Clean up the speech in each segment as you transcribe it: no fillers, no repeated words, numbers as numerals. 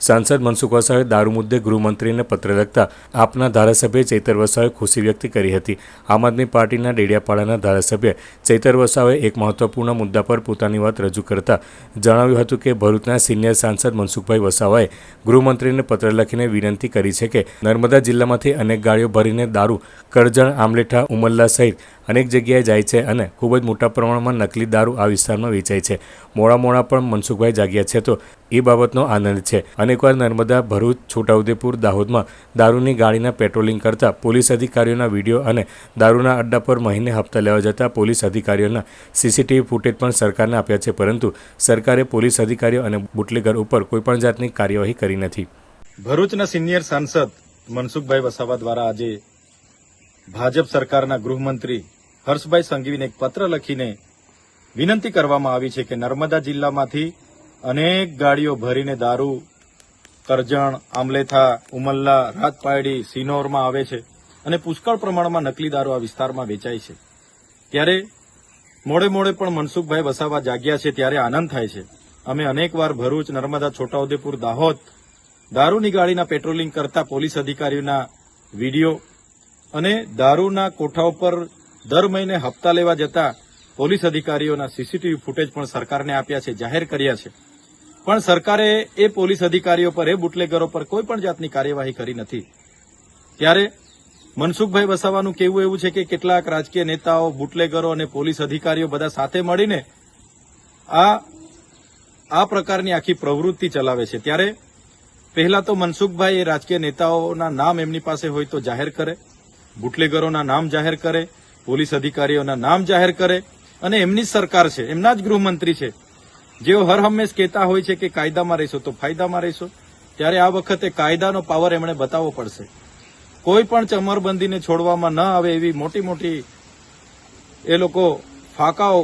સાંસદ મનસુખ વસાવાએ દારૂ મુદ્દે ગૃહમંત્રીને પત્ર લખતા આપના ધારાસભ્ય ચૈતર વસાવાએ ખુશી વ્યક્ત કરી હતી। આમ આદમી પાર્ટીના ડેડિયાપાડાના ધારાસભ્ય ચૈતર વસાવાએ એક મહત્વપૂર્ણ મુદ્દા પર પોતાની વાત રજૂ કરતા જણાવ્યું હતું કે ભરૂચના સિનિયર સાંસદ મનસુખભાઈ વસાવાએ ગૃહમંત્રીને પત્ર લખીને વિનંતી કરી છે કે નર્મદા જિલ્લામાંથી અનેક ગાડીઓ ભરીને દારૂ કરજણ, આમલેઠા, ઉમલ્લા સહિત અનેક જગ્યાએ જાય છે અને ખૂબ જ મોટા પ્રમાણમાં નકલી દારૂ આ વિસ્તારમાં વેચાય છે। મોડા પણ મનસુખભાઈ જાગ્યા છે તો એ બાબતનો આનંદ છે। અનેકવાર નર્મદા, ભરૂચ, છોટાઉદેપુર, દાહોદમાં દારૂની ગાડીના પેટ્રોલિંગ કરતા પોલીસ અધિકારીઓના વિડીયો અને દારૂના અડ્ડા પર મહિને હપ્તા લેવા જતા પોલીસ અધિકારીઓના સીસીટીવી ફૂટેજ પણ સરકારને આપ્યા છે, પરંતુ સરકારે પોલીસ અધિકારીઓ અને બુટલેગર ઉપર કોઈપણ જાતની કાર્યવાહી કરી નથી। ભરૂચના સિનિયર સાંસદ મનસુખભાઈ વસાવા દ્વારા આજે ભાજપ સરકારના ગૃહમંત્રી હર્ષભાઈ સંઘવીને એક પત્ર લખીને વિનંતી કરવામાં આવી છે કે નર્મદા જિલ્લામાંથી અનેક ગાડીઓ ભરીને દારૂ કરજણ, આમલેથા, ઉમલ્લા, રાજપાયડી, સિનોરમાં આવે છે અને પુષ્કળ પ્રમાણમાં નકલી દારૂ આ વિસ્તારમાં વેચાય છે। ત્યારે મોડે પણ મનસુખભાઈ વસાવા જાગ્યા છે ત્યારે આનંદ થાય છે। અમે અનેકવાર ભરૂચ, નર્મદા, છોટાઉદેપુર, દાહોદ દારૂની ગાડીના પેટ્રોલિંગ કરતા પોલીસ અધિકારીઓના વિડીયો અને દારૂના કોઠા ઉપર દર મહિને હપ્તા લેવા જતા પોલીસ અધિકારીઓના સીસીટીવી ફૂટેજ પણ સરકારને આપ્યા છે, જાહેર કર્યા છે, પણ સરકારે એ પોલીસ અધિકારીઓ પર, એ બુટલેગરો પર કોઈ પણ જાતની કાર્યવાહી કરી નથી। ત્યારે મનસુખભાઈ વસાવાનું કહેવું એવું છે કે કેટલાક રાજકીય નેતાઓ, બુટલેગરો અને પોલીસ અધિકારીઓ બધા સાથે મળીને આ પ્રકારની આખી પ્રવૃત્તિ ચલાવે છે। ત્યારે પહેલા તો મનસુખભાઈ એ રાજકીય નેતાઓના નામ એમની પાસે હોય તો જાહેર કરે, બુટલેગરોના નામ જાહેર કરે, પોલીસ અધિકારીઓના નામ જાહેર કરે અને એમની સરકાર છે, એમના જ ગૃહમંત્રી છે, જેઓ હર હંમેશ કહેતા હોય છે કે કાયદામાં રહેશો તો ફાયદામાં રહેશો। ત્યારે આ વખતે કાયદાનો પાવર એમણે બતાવવો પડશે। કોઈ પણ ચમરબંધીને છોડવામાં ન આવે એવી મોટી એ લોકો ફાંકાઓ,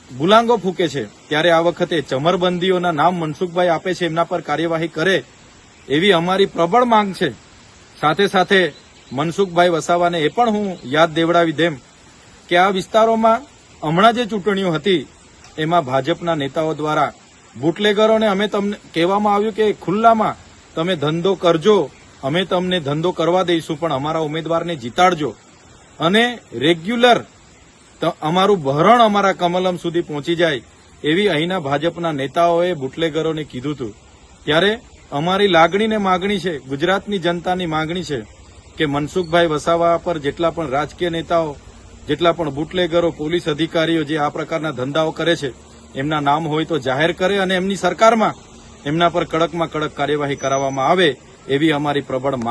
ગુલાંગો ફૂકે છે। ત્યારે આ વખતે ચમરબંધીઓના નામ મનસુખભાઈ આપે છે, એમના પર કાર્યવાહી કરે એવી અમારી પ્રબળ માંગ છે। સાથે મનસુખભાઈ વસાવાને એ પણ હું યાદ દેવડાવી દેમ કે આ વિસ્તારોમાં હમણાં જે ચૂંટણીઓ હતી એમાં ભાજપના નેતાઓ દ્વારા બુટલેગરોને અમે તમને કહેવામાં આવ્યું કે ખુલ્લામાં તમે ધંધો કરજો, અમે તમને ધંધો કરવા દઈશું, પણ અમારા ઉમેદવારને જીતાડજો અને રેગ્યુલર અમારું ભરણ અમારા કમલમ સુધી પહોંચી જાય એવી અહીંના ભાજપના નેતાઓએ બુટલેગરોને કીધું હતું। ત્યારે અમારી લાગણી ને માગણી છે, ગુજરાતની જનતાની માગણી છે કે મનસુખભાઈ વસાવા પર જેટલા પણ રાજકીય નેતાઓ, જેટલા પણ બુટલેગરો, પોલીસ અધિકારીઓ જે આ પ્રકારના ધંધાઓ કરે છે એમના નામ હોય તો જાહેર કરે અને એમની સરકારમાં એમના પર કડકમાં કડક કાર્યવાહી કરાવવામાં આવે એવી અમારી પ્રબળ માંગ